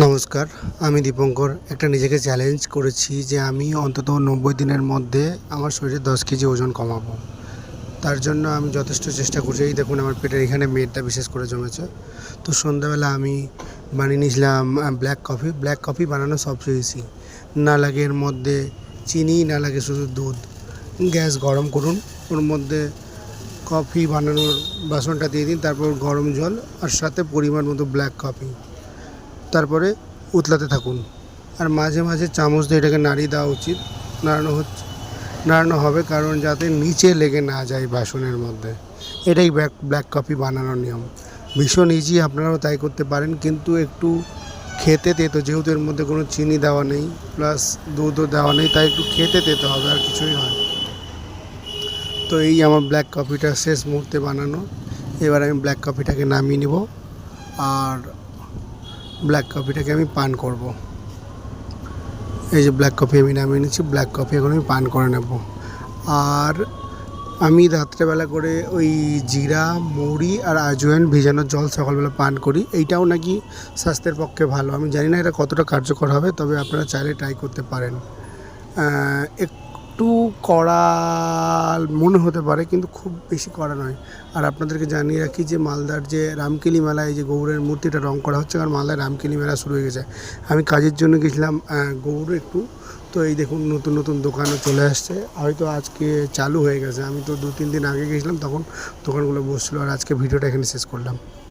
নমস্কার, আমি দীপঙ্কর। একটা নিজেকে চ্যালেঞ্জ করেছি যে আমি অন্তত ৯০ দিনের মধ্যে আমার শরীরে ১০ কেজি ওজন কমাবো। তার জন্য আমি যথেষ্ট চেষ্টা করছি। এই দেখুন আমার পেটের এখানে মেদটা বিশেষ করে জমেছে। তো সন্ধ্যাবেলা আমি বানিয়ে নিয়েছিলাম ব্ল্যাক কফি। ব্ল্যাক কফি বানানো সবচেয়ে ইজি। না লাগে এর মধ্যে চিনি, না লাগে শুধু দুধ। গ্যাস গরম করুন, ওর মধ্যে কফি বানানোর বাসনটা দিয়ে দিন, তারপর গরম জল আর সাথে পরিমাণ মতো ব্ল্যাক কফি। তারপরে উতলাতে থাকুন, আর মাঝে মাঝে চামচ দিয়ে এটাকে নাড়িয়ে দেওয়া উচিত। নাড়ানো হবে কারণ যাতে নিচে লেগে না যায় বাসনের মধ্যে। এটাই ব্ল্যাক কফি বানানোর নিয়ম। ভীষণ ইজি, আপনারাও তাই করতে পারেন, কিন্তু একটু খেতে তেতো, যেহেতু এর মধ্যে কোনো চিনি দেওয়া নেই প্লাস দুধও দেওয়া নেই, তাই একটু খেতে তেতো হবে, আর কিছুই হয়। তো এই আমার ব্ল্যাক কফিটা শেষ মুহূর্তে বানানো। এবার আমি ব্ল্যাক কফিটাকে নামিয়ে নিব, আর ব্ল্যাক কফিটাকে আমি পান করব। এই যে ব্ল্যাক কফি আমি নামিয়ে নিচ্ছি, ব্ল্যাক কফি এখন আমি পান করে নেব। আর আমি রাত্রেবেলা করে ওই জিরা, মৌরি আর আজওয়াইন ভিজানোর জল সকালবেলা পান করি। এইটাও নাকি স্বাস্থ্যের পক্ষে ভালো। আমি জানি না এটা কতটা কার্যকর হবে, তবে আপনারা চাইলে ট্রাই করতে পারেন। একটু কড়া মনে হতে পারে, কিন্তু খুব বেশি কড়া নয়। আর আপনাদেরকে জানিয়ে রাখি যে মালদার যে রামকেলি মেলায় এই যে গৌড়ের মূর্তিটা রং করা হচ্ছে, কারণ মালদায় রামকেলি মেলা শুরু হয়ে গেছে। আমি কাজের জন্য গেছিলাম গৌড়ে একটু। তো এই দেখুন নতুন নতুন দোকানও চলে আসছে, হয়তো আজকে চালু হয়ে গেছে। আমি তো ২-৩ দিন আগে গেছিলাম, তখন দোকানগুলো বসছিলো। আর আজকে ভিডিওটা এখানে শেষ করলাম।